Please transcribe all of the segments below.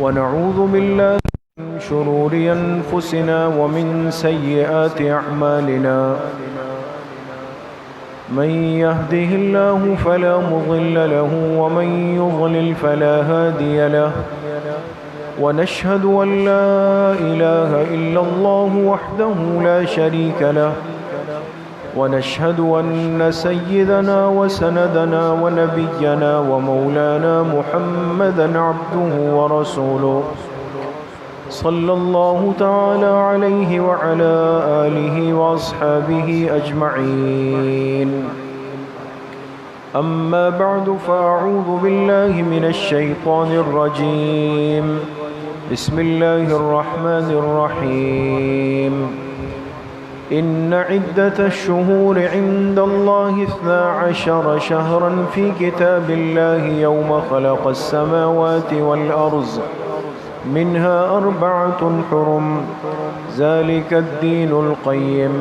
ونعوذ بالله من شرور أنفسنا ومن سيئات أعمالنا من يهده الله فلا مضل له ومن يضلل فلا هادي له ونشهد أن لا إله إلا الله وحده لا شريك له ونشهد أن سيدنا وسندنا ونبينا ومولانا محمدا عبده ورسوله صلى الله تعالى عليه وعلى آله وأصحابه أجمعين. أما بعد فأعوذ بالله من الشيطان الرجيم. بسم الله الرحمن الرحيم. إن عدة الشهور عند الله 12 شهرا في كتاب الله يوم خلق السماوات والأرض منها 4 حرم ذلك الدين القيم.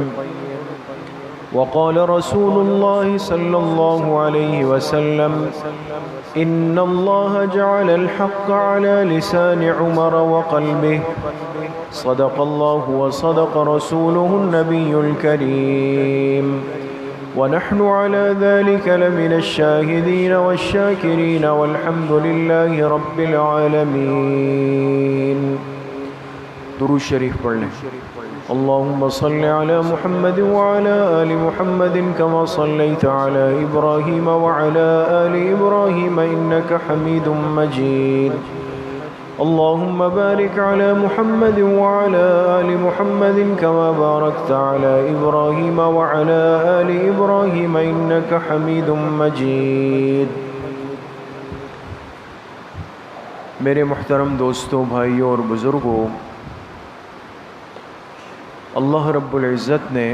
وقال رسول الله صلى الله عليه وسلم إن الله جعل الحق على لسان عمر وقلبه صدق الله وصدق رسوله النبي الكريم ونحن على ذلك لمن الشاهدين والشاكرين والحمد لله رب العالمين. درود شریف پڑھ لیں. اللهم صل على محمد وعلى آل محمد كما صليت على إبراهيم وعلى آل إبراهيم إنك حميد مجيد. اللهم بارك على محمد وعلى آل محمد كما باركت على إبراهيم وعلى آل إبراهيم إنك حميد مجيد. میرے محترم دوستوں، بھائیوں اور بزرگوں، اللہ رب العزت نے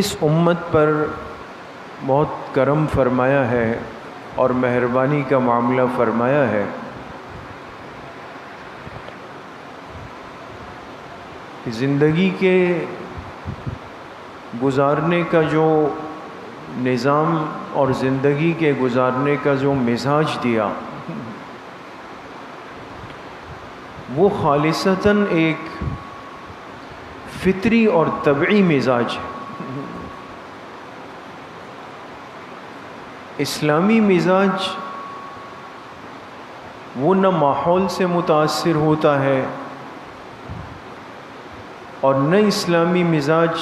اس امت پر بہت کرم فرمایا ہے اور مہربانی کا معاملہ فرمایا ہے. زندگی کے گزارنے کا جو نظام اور زندگی کے گزارنے کا جو مزاج دیا، وہ خالصتاً ایک فطری اور طبعی مزاج ہے. اسلامی مزاج وہ نہ ماحول سے متاثر ہوتا ہے اور نہ اسلامی مزاج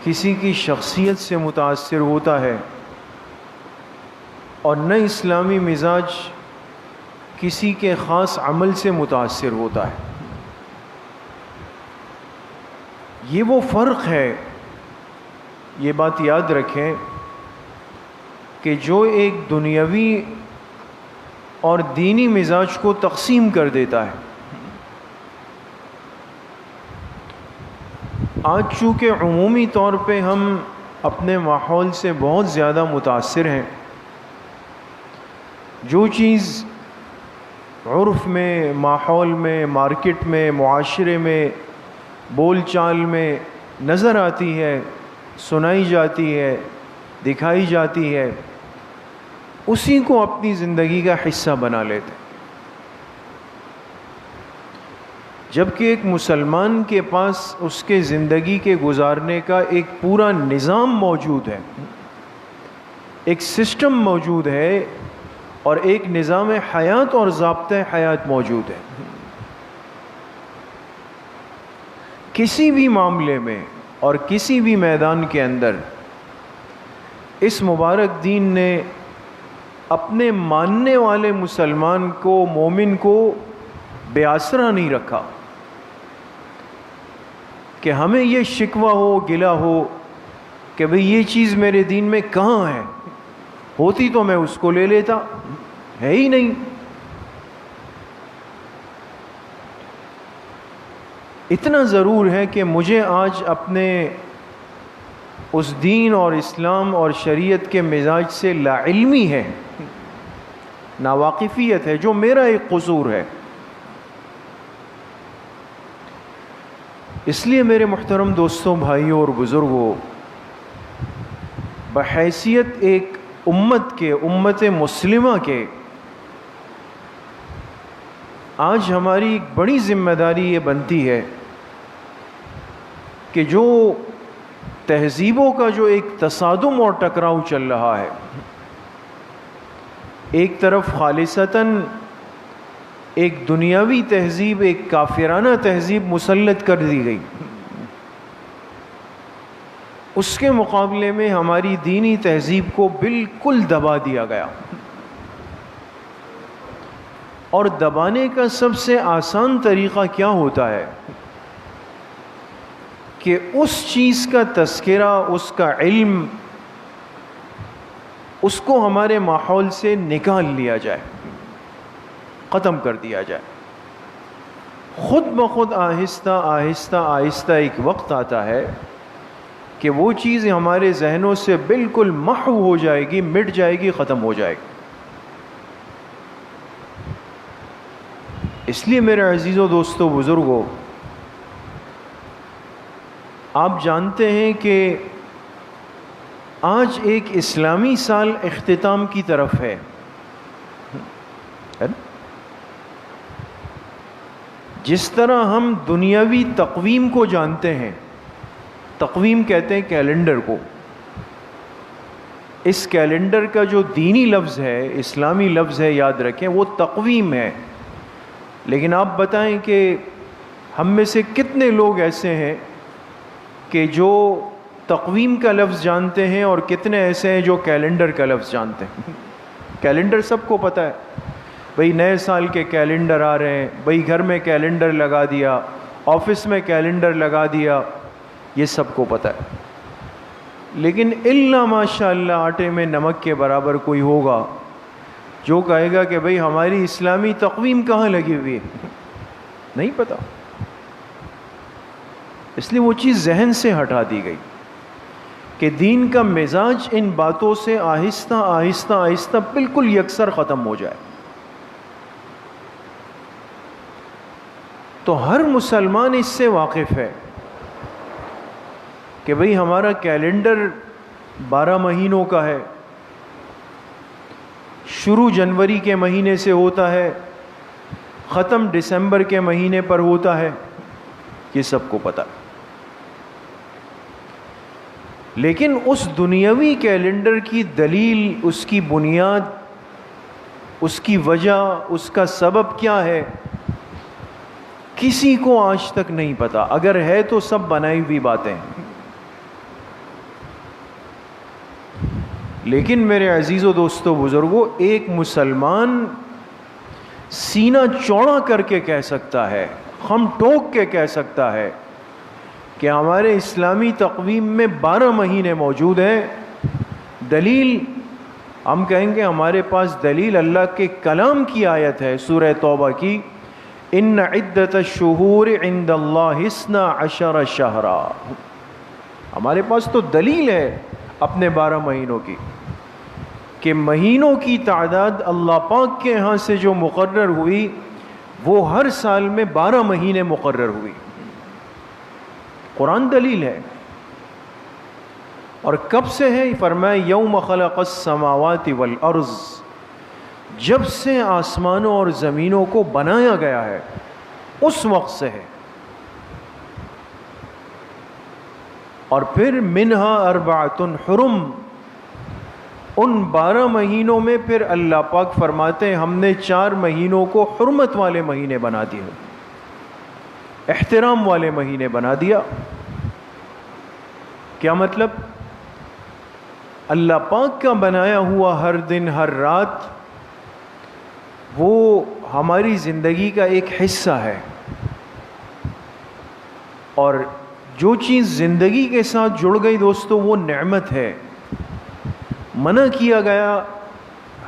کسی کی شخصیت سے متاثر ہوتا ہے اور نہ اسلامی مزاج کسی کے خاص عمل سے متاثر ہوتا ہے. یہ وہ فرق ہے، یہ بات یاد رکھیں کہ جو ایک دنیاوی اور دینی مزاج کو تقسیم کر دیتا ہے. آج چونکہ عمومی طور پہ ہم اپنے ماحول سے بہت زیادہ متاثر ہیں، جو چیز عرف میں، ماحول میں، مارکیٹ میں، معاشرے میں، بول چال میں نظر آتی ہے، سنائی جاتی ہے، دکھائی جاتی ہے، اسی کو اپنی زندگی کا حصہ بنا لیتے. جبکہ ایک مسلمان کے پاس اس کے زندگی کے گزارنے کا ایک پورا نظام موجود ہے، ایک سسٹم موجود ہے اور ایک نظام حیات اور ضابطۂ حیات موجود ہے. کسی بھی معاملے میں اور کسی بھی میدان کے اندر اس مبارک دین نے اپنے ماننے والے مسلمان کو، مومن کو بے آسرا نہیں رکھا کہ ہمیں یہ شکوہ ہو، گلہ ہو کہ بھئی یہ چیز میرے دین میں کہاں ہے، ہوتی تو میں اس کو لے لیتا، ہے ہی نہیں. اتنا ضرور ہے کہ مجھے آج اپنے اس دین اور اسلام اور شریعت کے مزاج سے لا علمی ہے، ناواقفیت ہے، جو میرا ایک قصور ہے. اس لیے میرے محترم دوستوں، بھائیوں اور بزرگوں، بحیثیت ایک امت کے، امت مسلمہ کے، آج ہماری ایک بڑی ذمہ داری یہ بنتی ہے کہ جو تہذیبوں کا جو ایک تصادم اور ٹکراؤ چل رہا ہے، ایک طرف خالصتاً ایک دنیاوی تہذیب، ایک کافرانہ تہذیب مسلط کر دی گئی، اس کے مقابلے میں ہماری دینی تہذیب کو بالکل دبا دیا گیا، اور دبانے کا سب سے آسان طریقہ کیا ہوتا ہے کہ اس چیز کا تذکرہ، اس کا علم، اس کو ہمارے ماحول سے نکال لیا جائے، ختم کر دیا جائے۔ خود بخود آہستہ آہستہ آہستہ ایک وقت آتا ہے کہ وہ چیز ہمارے ذہنوں سے بالکل محو ہو جائے گی، مٹ جائے گی، ختم ہو جائے گی۔ اس لیے میرے عزیزوں، دوستوں، بزرگوں، آپ جانتے ہیں کہ آج ایک اسلامی سال اختتام کی طرف ہے، جس طرح ہم دنیاوی تقویم کو جانتے ہیں، تقویم کہتے ہیں کیلنڈر کو، اس کیلنڈر کا جو دینی لفظ ہے، اسلامی لفظ ہے، یاد رکھیں، وہ تقویم ہے۔ لیکن آپ بتائیں کہ ہم میں سے کتنے لوگ ایسے ہیں کہ جو تقویم کا لفظ جانتے ہیں، اور کتنے ایسے ہیں جو کیلنڈر کا لفظ جانتے ہیں؟ کیلنڈر سب کو پتہ ہے، بھئی نئے سال کے کیلنڈر آ رہے ہیں، بھئی گھر میں کیلنڈر لگا دیا، آفس میں کیلنڈر لگا دیا، یہ سب کو پتہ ہے۔ لیکن الا ماشاء اللہ آٹے میں نمک کے برابر کوئی ہوگا جو کہے گا کہ بھئی ہماری اسلامی تقویم کہاں لگی ہوئی ہے، نہیں پتہ۔ اس لیے وہ چیز ذہن سے ہٹا دی گئی کہ دین کا مزاج ان باتوں سے آہستہ آہستہ آہستہ بالکل یکسر ختم ہو جائے۔ تو ہر مسلمان اس سے واقف ہے کہ بھئی ہمارا کیلنڈر 12 مہینوں کا ہے، شروع جنوری کے مہینے سے ہوتا ہے، ختم دسمبر کے مہینے پر ہوتا ہے، یہ سب کو پتہ۔ لیکن اس دنیاوی کیلنڈر کی دلیل، اس کی بنیاد، اس کی وجہ، اس کا سبب کیا ہے، کسی کو آج تک نہیں پتا۔ اگر ہے تو سب بنائی ہوئی باتیں ہیں۔ لیکن میرے عزیزوں، دوستوں، بزرگوں، ایک مسلمان سینہ چوڑا کر کے کہہ سکتا ہے، ہم ٹوک کے کہہ سکتا ہے کہ ہمارے اسلامی تقویم میں 12 مہینے موجود ہیں۔ دلیل ہم کہیں گے ہمارے پاس دلیل اللہ کے کلام کی آیت ہے، سورہ توبہ کی، ان عدت الشہور عند اللہ 12 شہرا۔ ہمارے پاس تو دلیل ہے اپنے 12 مہینوں کی، کہ مہینوں کی تعداد اللہ پاک کے ہاں سے جو مقرر ہوئی وہ ہر سال میں 12 مہینے مقرر ہوئی۔ قرآن دلیل ہے۔ اور کب سے ہے؟ فرمایا یوم خلق السماوات والارض، جب سے آسمانوں اور زمینوں کو بنایا گیا ہے اس وقت سے ہے۔ اور پھر منہا 4 حرم، ان 12 مہینوں میں پھر اللہ پاک فرماتے ہیں ہم نے 4 مہینوں کو حرمت والے مہینے بنا دیے، احترام والے مہینے بنا دیا۔ کیا مطلب؟ اللہ پاک کا بنایا ہوا ہر دن، ہر رات، وہ ہماری زندگی کا ایک حصہ ہے، اور جو چیز زندگی کے ساتھ جڑ گئی دوستو وہ نعمت ہے۔ منع کیا گیا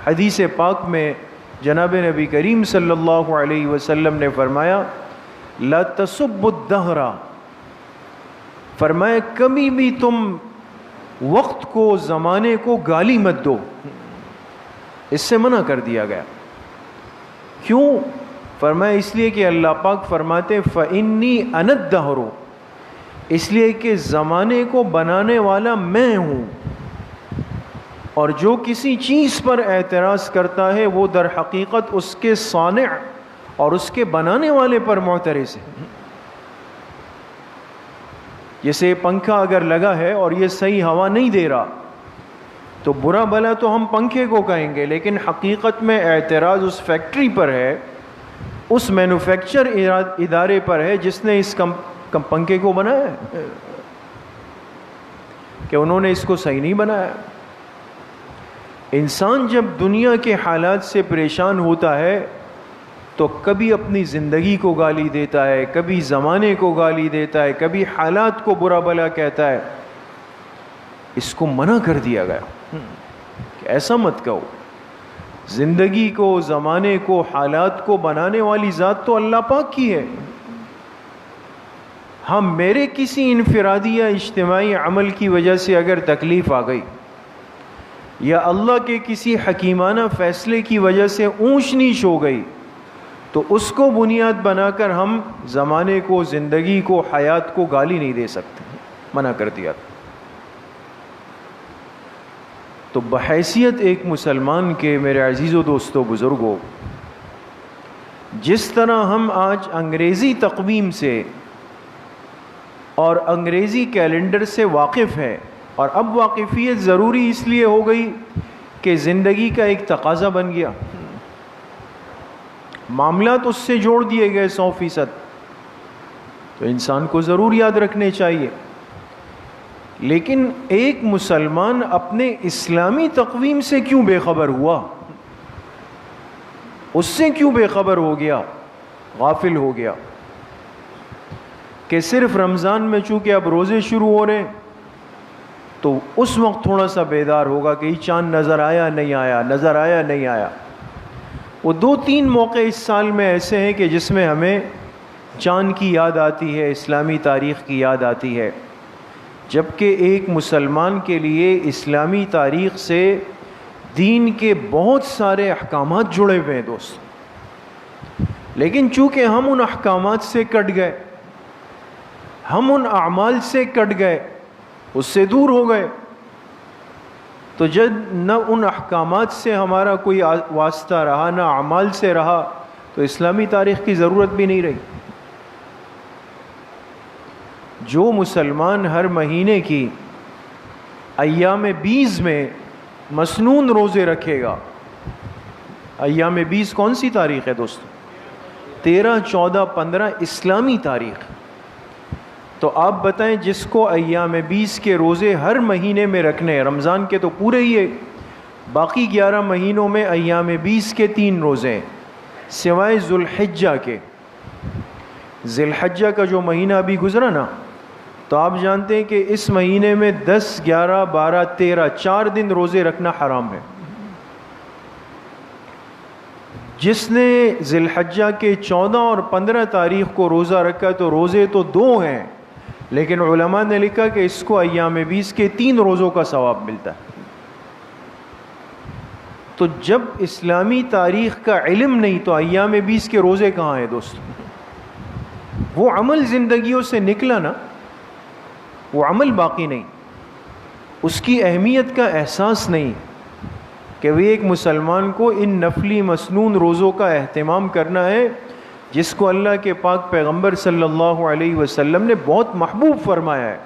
حدیث پاک میں، جناب نبی کریم صلی اللہ علیہ وسلم نے فرمایا لا تسبوا الدہر، فرمایا کبھی بھی تم وقت کو، زمانے کو گالی مت دو، اس سے منع کر دیا گیا۔ کیوں؟ فرمایا اس لیے کہ اللہ پاک فرماتے فَإِنِّي أَنَا الدَّهْرُ، اس لیے کہ زمانے کو بنانے والا میں ہوں، اور جو کسی چیز پر اعتراض کرتا ہے وہ در حقیقت اس کے صانع اور اس کے بنانے والے پر معترض ہے. جیسے پنکھا اگر لگا ہے اور یہ صحیح ہوا نہیں دے رہا تو برا بھلا تو ہم پنکھے کو کہیں گے، لیکن حقیقت میں اعتراض اس فیکٹری پر ہے، اس مینوفیکچر ادارے پر ہے جس نے اس پنکھے کو بنایا ہے، کہ انہوں نے اس کو صحیح نہیں بنایا. انسان جب دنیا کے حالات سے پریشان ہوتا ہے تو کبھی اپنی زندگی کو گالی دیتا ہے، کبھی زمانے کو گالی دیتا ہے، کبھی حالات کو برا بھلا کہتا ہے. اس کو منع کر دیا گیا کہ ایسا مت کہو. زندگی کو، زمانے کو، حالات کو بنانے والی ذات تو اللہ پاک کی ہے. ہاں میرے کسی انفرادی یا اجتماعی عمل کی وجہ سے اگر تکلیف آ گئی یا اللہ کے کسی حکیمانہ فیصلے کی وجہ سے اونچ نیچ ہو گئی تو اس کو بنیاد بنا کر ہم زمانے کو، زندگی کو، حیات کو گالی نہیں دے سکتے، منع کر دیا. تو بحیثیت ایک مسلمان کے میرے عزیزو دوستو بزرگوں، جس طرح ہم آج انگریزی تقویم سے اور انگریزی کیلنڈر سے واقف ہیں، اور اب واقفیت ضروری اس لیے ہو گئی کہ زندگی کا ایک تقاضا بن گیا، معاملات اس سے جوڑ دیے گئے 100%، تو انسان کو ضرور یاد رکھنے چاہیے. لیکن ایک مسلمان اپنے اسلامی تقویم سے کیوں بے خبر ہوا؟ اس سے کیوں بے خبر ہو گیا، غافل ہو گیا؟ کہ صرف رمضان میں چونکہ اب روزے شروع ہو رہے ہیں تو اس وقت تھوڑا سا بیدار ہوگا کہ یہ چاند نظر آیا نہیں آیا، نظر آیا نہیں آیا. وہ 2-3 موقع اس سال میں ایسے ہیں کہ جس میں ہمیں چاند کی یاد آتی ہے، اسلامی تاریخ کی یاد آتی ہے، جبکہ ایک مسلمان کے لیے اسلامی تاریخ سے دین کے بہت سارے احکامات جڑے ہوئے ہیں دوست. لیکن چونکہ ہم ان احکامات سے کٹ گئے، ہم ان اعمال سے کٹ گئے، اس سے دور ہو گئے، تو جب نہ ان احکامات سے ہمارا کوئی واسطہ رہا، نہ اعمال سے رہا، تو اسلامی تاریخ کی ضرورت بھی نہیں رہی. جو مسلمان ہر مہینے کی ایام 20 میں مسنون روزے رکھے گا، ایام 20 کون سی تاریخ ہے دوستو؟ 13، 14، 15 اسلامی تاریخ. تو آپ بتائیں جس کو ایام 20 کے روزے ہر مہینے میں رکھنے ہیں، رمضان کے تو پورے ہی ہے، باقی 11 مہینوں میں ایام 20 کے 3 روزے ہیں سوائے ذوالحجہ کے. ذوالحجہ کا جو مہینہ ابھی گزرا نا، تو آپ جانتے ہیں کہ اس مہینے میں 10، 11، 12، 13 4 دن روزے رکھنا حرام ہے. جس نے ذوالحجہ کے 14 اور 15 تاریخ کو روزہ رکھا تو روزے تو 2 ہیں، لیکن علماء نے لکھا کہ اس کو ایام 20 کے 3 روزوں کا ثواب ملتا ہے. تو جب اسلامی تاریخ کا علم نہیں تو ایام 20 کے روزے کہاں ہیں دوستو؟ وہ عمل زندگیوں سے نکلا نا، وہ عمل باقی نہیں، اس کی اہمیت کا احساس نہیں کہ وہ ایک مسلمان کو ان نفلی مسنون روزوں کا اہتمام کرنا ہے جس کو اللہ کے پاک پیغمبر صلی اللہ علیہ وسلم نے بہت محبوب فرمایا ہے.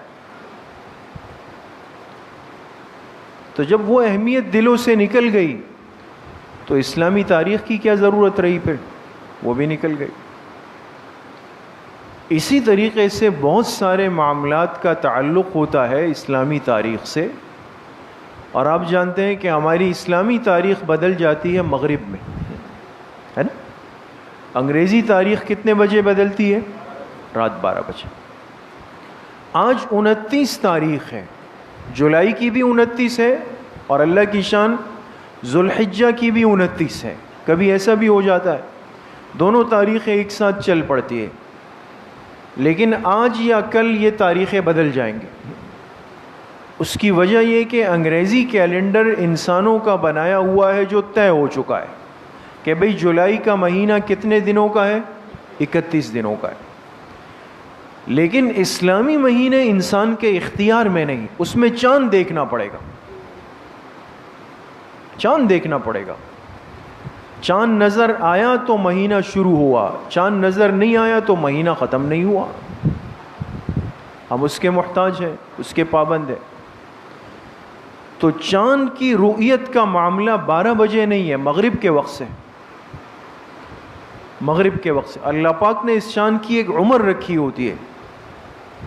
تو جب وہ اہمیت دلوں سے نکل گئی تو اسلامی تاریخ کی کیا ضرورت رہی؟ پھر وہ بھی نکل گئی. اسی طریقے سے بہت سارے معاملات کا تعلق ہوتا ہے اسلامی تاریخ سے، اور آپ جانتے ہیں کہ ہماری اسلامی تاریخ بدل جاتی ہے مغرب میں، ہے نا؟ انگریزی تاریخ کتنے بجے بدلتی ہے؟ رات 12 بجے. آج 29 تاریخ ہے، جولائی کی بھی 29 ہے اور اللہ کی شان ذوالحجہ کی بھی 29 ہے. کبھی ایسا بھی ہو جاتا ہے دونوں تاریخیں ایک ساتھ چل پڑتی ہے، لیکن آج یا کل یہ تاریخیں بدل جائیں گے. اس کی وجہ یہ کہ انگریزی کیلنڈر انسانوں کا بنایا ہوا ہے جو طے ہو چکا ہے کہ بھئی جولائی کا مہینہ کتنے دنوں کا ہے؟ 31 دنوں کا ہے. لیکن اسلامی مہینے انسان کے اختیار میں نہیں، اس میں چاند دیکھنا پڑے گا. چاند دیکھنا پڑے گا. چاند نظر آیا تو مہینہ شروع ہوا، چاند نظر نہیں آیا تو مہینہ ختم نہیں ہوا. ہم اس کے محتاج ہیں، اس کے پابند ہیں. تو چاند کی رؤیت کا معاملہ 12 بجے نہیں ہے، مغرب کے وقت سے. مغرب کے وقت سے اللہ پاک نے اس چاند کی ایک عمر رکھی ہوتی ہے.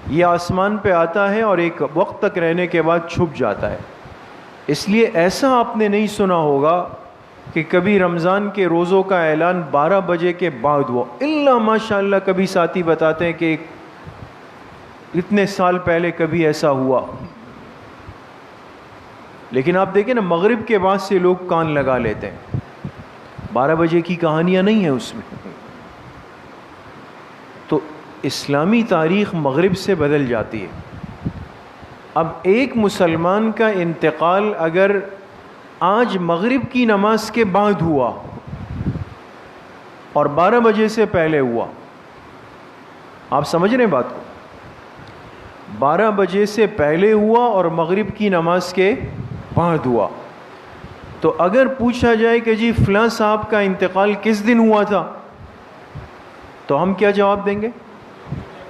یہ آسمان پہ آتا ہے اور ایک وقت تک رہنے کے بعد چھپ جاتا ہے. اس لیے ایسا آپ نے نہیں سنا ہوگا کہ کبھی رمضان کے روزوں کا اعلان 12 بجے کے بعد ہوا. الا ماشاء اللہ کبھی ساتھی بتاتے ہیں کہ اتنے سال پہلے کبھی ایسا ہوا. لیکن آپ دیکھیں نا، مغرب کے بعد سے لوگ کان لگا لیتے ہیں. 12 بجے کی کہانیاں نہیں ہیں اس میں. تو اسلامی تاریخ مغرب سے بدل جاتی ہے. اب ایک مسلمان کا انتقال اگر آج مغرب کی نماز کے بعد ہوا اور 12 بجے سے پہلے ہوا، آپ سمجھ رہے ہیں بات کو؟ 12 بجے سے پہلے ہوا اور مغرب کی نماز کے بعد ہوا، تو اگر پوچھا جائے کہ جی فلاں صاحب کا انتقال کس دن ہوا تھا، تو ہم کیا جواب دیں گے؟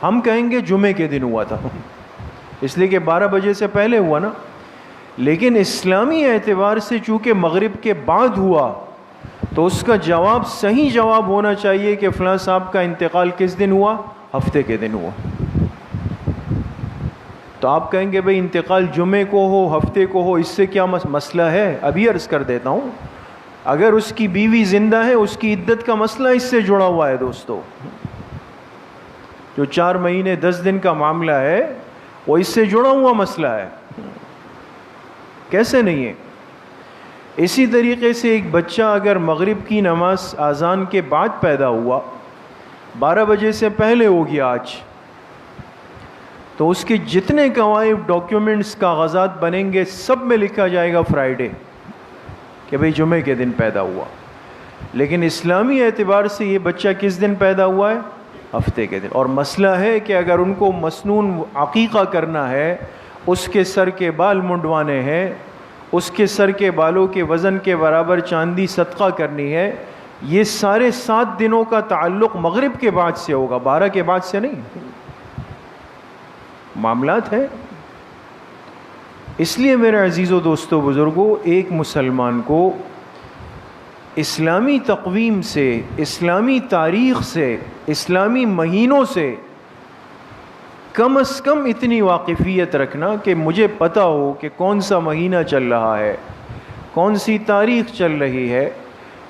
ہم کہیں گے جمعے کے دن ہوا تھا، اس لیے کہ 12 بجے سے پہلے ہوا نا. لیکن اسلامی اعتبار سے چونکہ مغرب کے بعد ہوا تو اس کا جواب صحیح جواب ہونا چاہیے کہ فلاں صاحب کا انتقال کس دن ہوا؟ ہفتے کے دن ہوا. تو آپ کہیں گے بھئی انتقال جمعے کو ہو ہفتے کو ہو، اس سے کیا مسئلہ ہے؟ ابھی عرض کر دیتا ہوں. اگر اس کی بیوی زندہ ہے، اس کی عدت کا مسئلہ اس سے جڑا ہوا ہے دوستو. جو 4 مہینے 10 دن کا معاملہ ہے وہ اس سے جڑا ہوا مسئلہ ہے. کیسے نہیں ہے؟ اسی طریقے سے ایک بچہ اگر مغرب کی نماز اذان کے بعد پیدا ہوا، 12 بجے سے پہلے ہو گیا آج، تو اس کے جتنے قوائف ڈاکیومنٹس کاغذات بنیں گے سب میں لکھا جائے گا فرائیڈے، کہ بھئی جمعے کے دن پیدا ہوا. لیکن اسلامی اعتبار سے یہ بچہ کس دن پیدا ہوا ہے؟ ہفتے کے دن. اور مسئلہ ہے کہ اگر ان کو مسنون عقیقہ کرنا ہے، اس کے سر کے بال منڈوانے ہیں، اس کے سر کے بالوں کے وزن کے برابر چاندی صدقہ کرنی ہے، یہ سارے 7 دنوں کا تعلق مغرب کے بعد سے ہوگا، 12 کے بعد سے نہیں. معاملات ہیں. اس لیے میرے عزیزو دوستو بزرگوں، ایک مسلمان کو اسلامی تقویم سے، اسلامی تاریخ سے، اسلامی مہینوں سے کم از کم اتنی واقفیت رکھنا کہ مجھے پتہ ہو کہ کون سا مہینہ چل رہا ہے، کون سی تاریخ چل رہی ہے،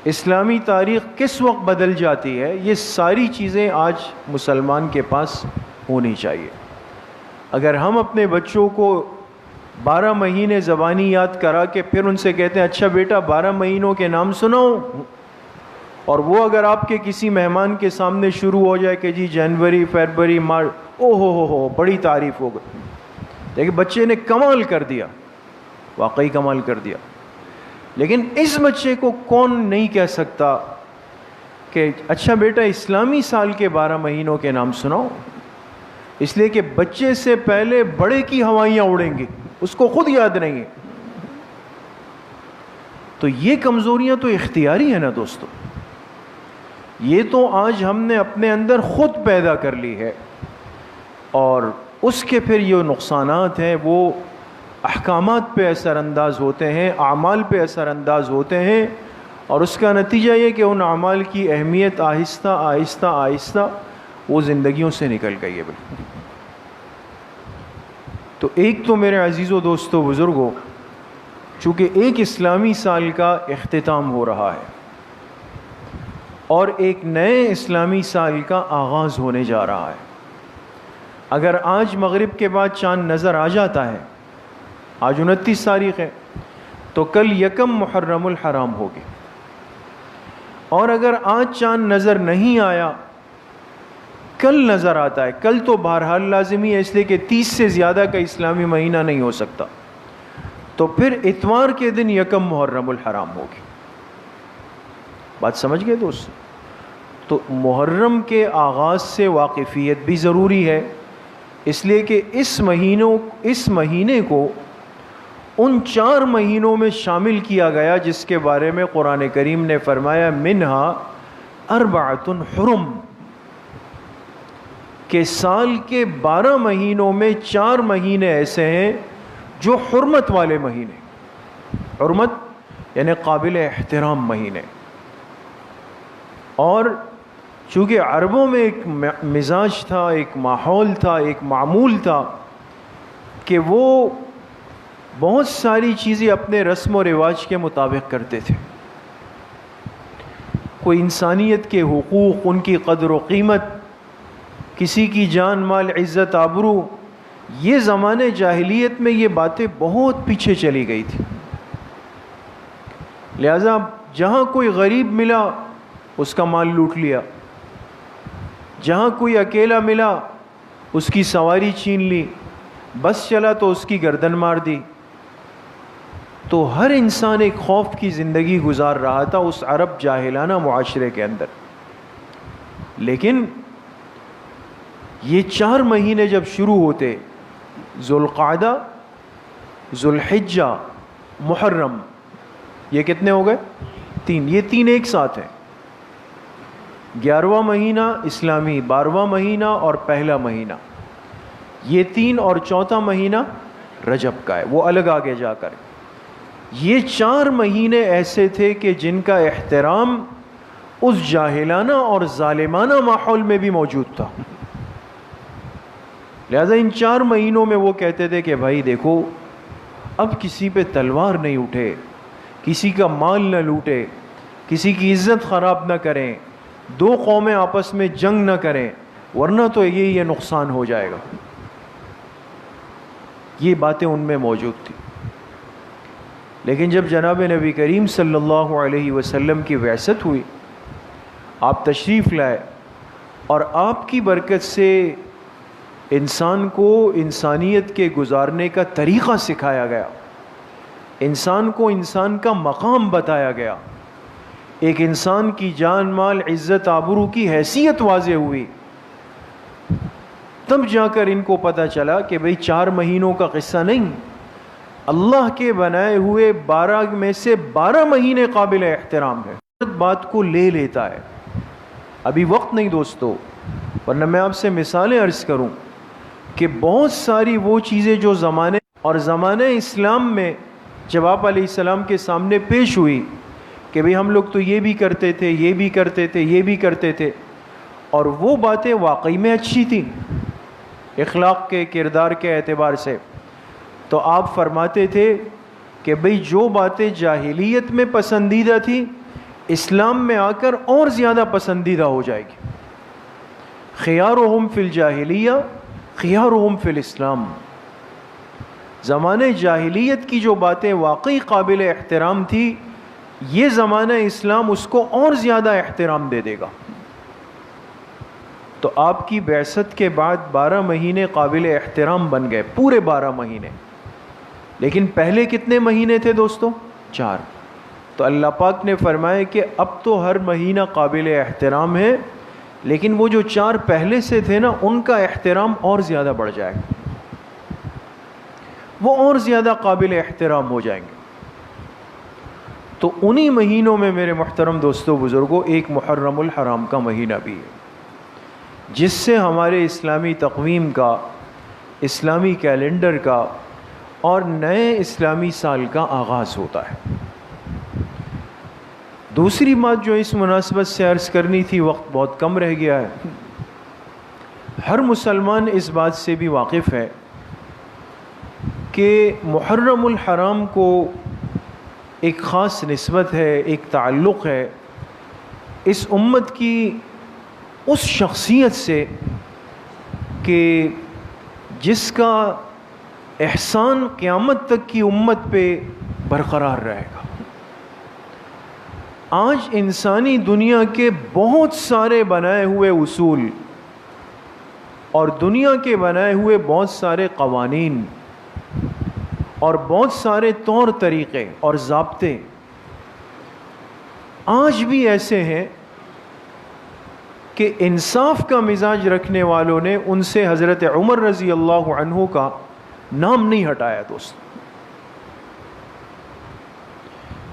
اسلامی تاریخ کس وقت بدل جاتی ہے. یہ ساری چیزیں آج مسلمان کے پاس ہونی چاہیے. اگر ہم اپنے بچوں کو 12 مہینے زبانی یاد کرا کے پھر ان سے کہتے ہیں اچھا بیٹا 12 مہینوں کے نام سناؤ، اور وہ اگر آپ کے کسی مہمان کے سامنے شروع ہو جائے کہ جی جنوری، فروری، مارچ، او ہو بڑی تعریف ہو گئی. دیکھیں بچے نے کمال کر دیا، واقعی کمال کر دیا. لیکن اس بچے کو کون نہیں کہہ سکتا کہ اچھا بیٹا اسلامی سال کے 12 مہینوں کے نام سناؤ؟ اس لیے کہ بچے سے پہلے بڑے کی ہوائیاں اڑیں گی، اس کو خود یاد نہیں ہے. تو یہ کمزوریاں تو اختیاری ہیں نا دوستو، یہ تو آج ہم نے اپنے اندر خود پیدا کر لی ہے. اور اس کے پھر یہ نقصانات ہیں، وہ احکامات پہ اثر انداز ہوتے ہیں، اعمال پہ اثر انداز ہوتے ہیں، اور اس کا نتیجہ یہ کہ ان اعمال کی اہمیت آہستہ آہستہ آہستہ وہ زندگیوں سے نکل گئی ہے. بالکل. تو ایک تو میرے عزیزو دوستو بزرگوں، چونکہ ایک اسلامی سال کا اختتام ہو رہا ہے اور ایک نئے اسلامی سال کا آغاز ہونے جا رہا ہے. اگر آج مغرب کے بعد چاند نظر آ جاتا ہے، آج 29 تاریخ ہے، تو کل 1 محرم الحرام ہوگی. اور اگر آج چاند نظر نہیں آیا، کل نظر آتا ہے، کل تو بہرحال لازمی ہے، اس لیے کہ 30 سے زیادہ کا اسلامی مہینہ نہیں ہو سکتا، تو پھر اتوار کے دن 1 محرم الحرام ہوگی. بات سمجھ گئے دوست؟ تو محرم کے آغاز سے واقفیت بھی ضروری ہے، اس لیے کہ اس مہینے کو ان 4 مہینوں میں شامل کیا گیا جس کے بارے میں قرآن کریم نے فرمایا منہا اربعۃ حرم، کہ سال کے 12 مہینوں میں 4 مہینے ایسے ہیں جو حرمت والے مہینے، حرمت یعنی قابل احترام مہینے. اور چونکہ عربوں میں ایک مزاج تھا، ایک ماحول تھا، ایک معمول تھا کہ وہ بہت ساری چیزیں اپنے رسم و رواج کے مطابق کرتے تھے. کوئی انسانیت کے حقوق، ان کی قدر و قیمت، کسی کی جان مال عزت آبرو، یہ زمانے جاہلیت میں یہ باتیں بہت پیچھے چلی گئی تھی. لہذا جہاں کوئی غریب ملا اس کا مال لوٹ لیا، جہاں کوئی اکیلا ملا اس کی سواری چھین لی، بس چلا تو اس کی گردن مار دی. تو ہر انسان ایک خوف کی زندگی گزار رہا تھا اس عرب جاہلانہ معاشرے کے اندر. لیکن یہ 4 مہینے جب شروع ہوتے، ذوالقعدہ، ذوالحجہ، محرم، یہ کتنے ہو گئے؟ 3. یہ 3 ایک ساتھ ہیں. 11واں مہینہ اسلامی، 12واں مہینہ اور پہلا مہینہ، یہ 3، اور 4تھا مہینہ رجب کا ہے، وہ الگ آگے جا کر. یہ 4 مہینے ایسے تھے کہ جن کا احترام اس جاہلانہ اور ظالمانہ ماحول میں بھی موجود تھا. لہذا ان 4 مہینوں میں وہ کہتے تھے کہ بھائی دیکھو، اب کسی پہ تلوار نہیں اٹھے، کسی کا مال نہ لوٹے، کسی کی عزت خراب نہ کریں، 2 قومیں آپس میں جنگ نہ کریں، ورنہ تو یہ نقصان ہو جائے گا. یہ باتیں ان میں موجود تھیں. لیکن جب جناب نبی کریم صلی اللہ علیہ وسلم کی بعثت ہوئی، آپ تشریف لائے، اور آپ کی برکت سے انسان کو انسانیت کے گزارنے کا طریقہ سکھایا گیا، انسان کو انسان کا مقام بتایا گیا، ایک انسان کی جان مال عزت آبرو کی حیثیت واضح ہوئی. تب جا کر ان کو پتہ چلا کہ بھئی 4 مہینوں کا قصہ نہیں، اللہ کے بنائے ہوئے 12 میں سے 12 مہینے قابل احترام ہے. بات کو لے لیتا ہے. ابھی وقت نہیں دوستو، ورنہ میں آپ سے مثالیں عرض کروں کہ بہت ساری وہ چیزیں جو زمانہ اسلام میں جب آپ علیہ السلام کے سامنے پیش ہوئی کہ بھئی ہم لوگ تو یہ بھی کرتے تھے، یہ بھی کرتے تھے، یہ بھی کرتے تھے، اور وہ باتیں واقعی میں اچھی تھیں اخلاق کے، کردار کے اعتبار سے، تو آپ فرماتے تھے کہ بھئی جو باتیں جاہلیت میں پسندیدہ تھی اسلام میں آ کر اور زیادہ پسندیدہ ہو جائے گی. خیارہم فی الجاہلیہ خیارہم فی الاسلام. زمانے جاہلیت کی جو باتیں واقعی قابل احترام تھی، یہ زمانہ اسلام اس کو اور زیادہ احترام دے دے گا. تو آپ کی بعثت کے بعد 12 مہینے قابل احترام بن گئے، پورے 12 مہینے. لیکن پہلے کتنے مہینے تھے دوستو؟ 4. تو اللہ پاک نے فرمایا کہ اب تو ہر مہینہ قابل احترام ہے، لیکن وہ جو 4 پہلے سے تھے نا، ان کا احترام اور زیادہ بڑھ جائے گا، وہ اور زیادہ قابل احترام ہو جائیں گے. تو انہی مہینوں میں میرے محترم دوستو بزرگوں ایک محرم الحرام کا مہینہ بھی ہے، جس سے ہمارے اسلامی تقویم کا، اسلامی کیلنڈر کا اور نئے اسلامی سال کا آغاز ہوتا ہے. دوسری بات جو اس مناسبت سے عرض کرنی تھی، وقت بہت کم رہ گیا ہے، ہر مسلمان اس بات سے بھی واقف ہے کہ محرم الحرام کو ایک خاص نسبت ہے، ایک تعلق ہے اس امت کی اس شخصیت سے کہ جس کا احسان قیامت تک کی امت پہ برقرار رہے گا. آج انسانی دنیا کے بہت سارے بنائے ہوئے اصول اور دنیا کے بنائے ہوئے بہت سارے قوانین اور بہت سارے طور طریقے اور ضابطے آج بھی ایسے ہیں کہ انصاف کا مزاج رکھنے والوں نے ان سے حضرت عمر رضی اللہ عنہ کا نام نہیں ہٹایا. دوست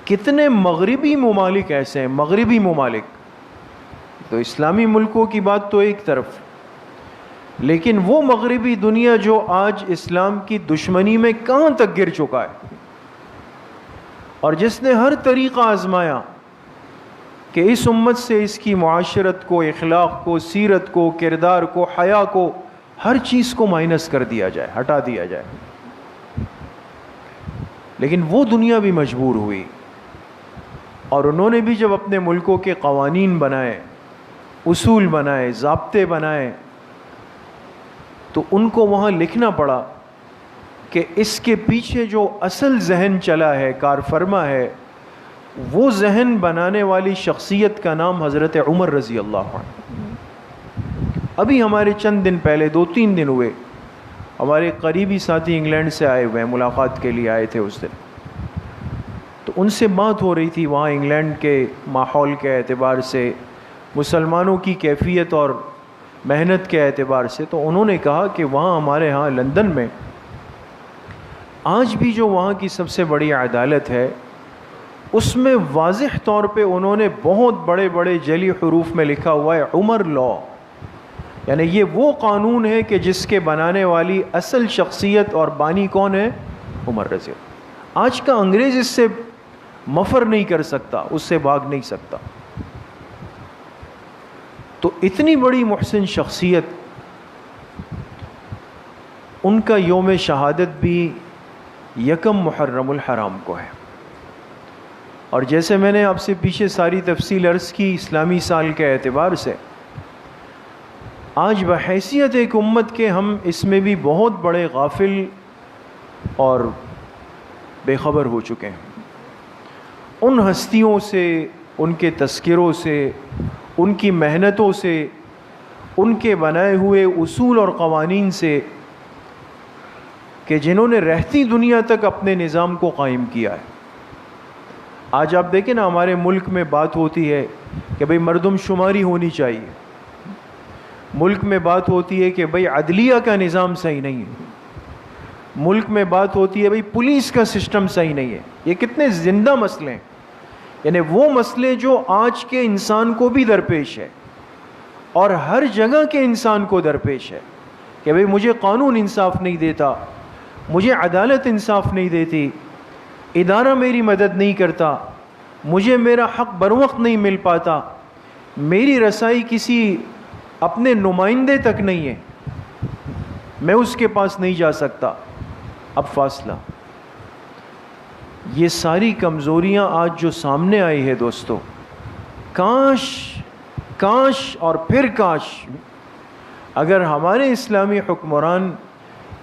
کتنے مغربی ممالک ایسے ہیں، مغربی ممالک، تو اسلامی ملکوں کی بات تو ایک طرف، لیکن وہ مغربی دنیا جو آج اسلام کی دشمنی میں کہاں تک گر چکا ہے، اور جس نے ہر طریقہ آزمایا کہ اس امت سے اس کی معاشرت کو، اخلاق کو، سیرت کو، کردار کو، حیا کو، ہر چیز کو مائنس کر دیا جائے، ہٹا دیا جائے، لیکن وہ دنیا بھی مجبور ہوئی، اور انہوں نے بھی جب اپنے ملکوں کے قوانین بنائے، اصول بنائے، ضابطے بنائے، تو ان کو وہاں لکھنا پڑا کہ اس کے پیچھے جو اصل ذہن چلا ہے، کار فرما ہے، وہ ذہن بنانے والی شخصیت کا نام حضرت عمر رضی اللہ عنہ۔ ابھی ہمارے چند دن پہلے، 2-3 دن ہوئے، ہمارے قریبی ساتھی انگلینڈ سے آئے ہوئے ہیں، ملاقات کے لیے آئے تھے اس دن، تو ان سے بات ہو رہی تھی وہاں انگلینڈ کے ماحول کے اعتبار سے، مسلمانوں کی کیفیت اور محنت کے اعتبار سے، تو انہوں نے کہا کہ وہاں ہمارے ہاں لندن میں آج بھی جو وہاں کی سب سے بڑی عدالت ہے، اس میں واضح طور پہ انہوں نے بہت بڑے بڑے جلی حروف میں لکھا ہوا ہے عمر لا، یعنی یہ وہ قانون ہے کہ جس کے بنانے والی اصل شخصیت اور بانی کون ہے؟ عمر رضی اللہ۔ آج کا انگریز اس سے مفر نہیں کر سکتا، اس سے بھاگ نہیں سکتا۔ تو اتنی بڑی محسن شخصیت، ان کا یوم شہادت بھی 1 محرم الحرام کو ہے، اور جیسے میں نے آپ سے پیچھے ساری تفصیل عرض کی اسلامی سال کے اعتبار سے، آج بحیثیت ایک امت کے ہم اس میں بھی بہت بڑے غافل اور بے خبر ہو چکے ہیں۔ ان ہستیوں سے، ان کے تذکروں سے، ان کی محنتوں سے، ان کے بنائے ہوئے اصول اور قوانین سے، کہ جنہوں نے رہتی دنیا تک اپنے نظام کو قائم کیا ہے۔ آج آپ دیکھیں نا، ہمارے ملک میں بات ہوتی ہے کہ بھئی مردم شماری ہونی چاہیے، ملک میں بات ہوتی ہے کہ بھئی عدلیہ کا نظام صحیح نہیں ہے، ملک میں بات ہوتی ہے بھئی پولیس کا سسٹم صحیح نہیں ہے۔ یہ کتنے زندہ مسئلے ہیں، یعنی وہ مسئلے جو آج کے انسان کو بھی درپیش ہے، اور ہر جگہ کے انسان کو درپیش ہے، کہ بھئی مجھے قانون انصاف نہیں دیتا، مجھے عدالت انصاف نہیں دیتی، ادارہ میری مدد نہیں کرتا، مجھے میرا حق بروقت نہیں مل پاتا، میری رسائی کسی اپنے نمائندے تک نہیں ہے، میں اس کے پاس نہیں جا سکتا۔ اب فاصلہ، یہ ساری کمزوریاں آج جو سامنے آئی ہے دوستو، کاش اور پھر کاش اگر ہمارے اسلامی حکمران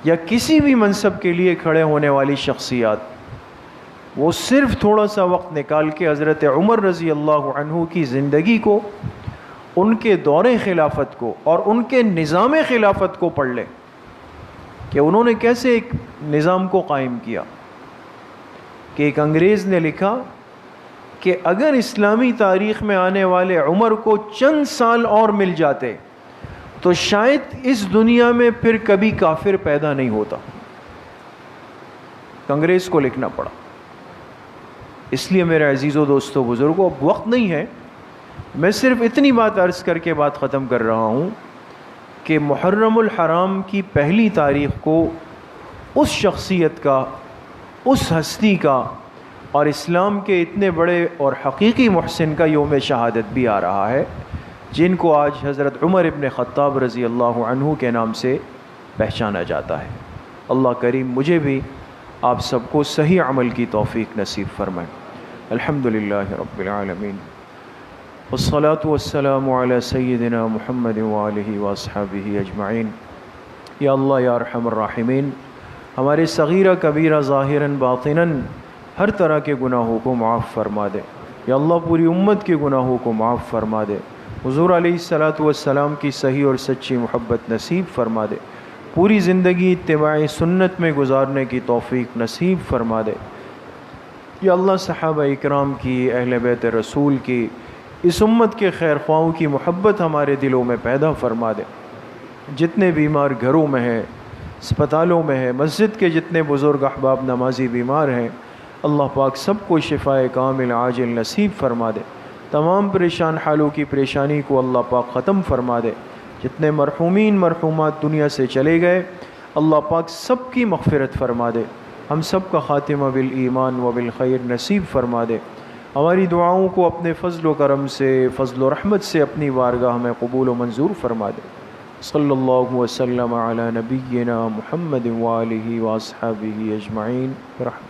یا کسی بھی منصب کے لیے کھڑے ہونے والی شخصیات، وہ صرف تھوڑا سا وقت نکال کے حضرت عمر رضی اللہ عنہ کی زندگی کو، ان کے دور خلافت کو اور ان کے نظام خلافت کو پڑھ لیں کہ انہوں نے کیسے ایک نظام کو قائم کیا، کہ ایک انگریز نے لکھا کہ اگر اسلامی تاریخ میں آنے والے عمر کو چند سال اور مل جاتے تو شاید اس دنیا میں پھر کبھی کافر پیدا نہیں ہوتا۔ انگریز کو لکھنا پڑا۔ اس لیے میرے عزیزوں، دوستوں، بزرگوں، اب وقت نہیں ہے، میں صرف اتنی بات عرض کر کے بات ختم کر رہا ہوں کہ محرم الحرام کی پہلی تاریخ کو اس شخصیت کا، اس ہستی کا، اور اسلام کے اتنے بڑے اور حقیقی محسن کا یوم شہادت بھی آ رہا ہے، جن کو آج حضرت عمر ابن خطاب رضی اللہ عنہ کے نام سے پہچانا جاتا ہے۔ اللہ کریم مجھے بھی آپ سب کو صحیح عمل کی توفیق نصیب فرمائے۔ الحمدللہ رب العالمین، والصلاة والسلام علی سیدنا محمد وآلہ واصحابہ اجمعین۔ یا اللہ یا ارحم الراحمین، ہمارے صغیرہ کبیرہ ظاہراً باطناً ہر طرح کے گناہوں کو معاف فرما دے۔ یا اللہ پوری امت کے گناہوں کو معاف فرما دے۔ حضور علیہ الصلاۃ والسلام کی صحیح اور سچی محبت نصیب فرما دے۔ پوری زندگی اتباع سنت میں گزارنے کی توفیق نصیب فرما دے۔ یا اللہ صحابہ اکرام کی، اہل بیت رسول کی، اس امت کے خیر خواہوں کی محبت ہمارے دلوں میں پیدا فرما دے۔ جتنے بیمار گھروں میں ہیں، اسپتالوں میں ہیں، مسجد کے جتنے بزرگ احباب نمازی بیمار ہیں، اللہ پاک سب کو شفائے کامل عاجل نصیب فرما دے، تمام پریشان حالوں کی پریشانی کو اللہ پاک ختم فرما دے۔ جتنے مرحومین مرحومات دنیا سے چلے گئے اللہ پاک سب کی مغفرت فرما دے، ہم سب کا خاتمہ بالایمان و بالخیر نصیب فرما دے۔ ہماری دعاؤں کو اپنے فضل و کرم سے، فضل و رحمت سے اپنی بارگاہ میں قبول و منظور فرما دے۔ صلی اللہ وسلم علی نبینا محمد وآلہ واصحابہ اجمعین برحمتہ۔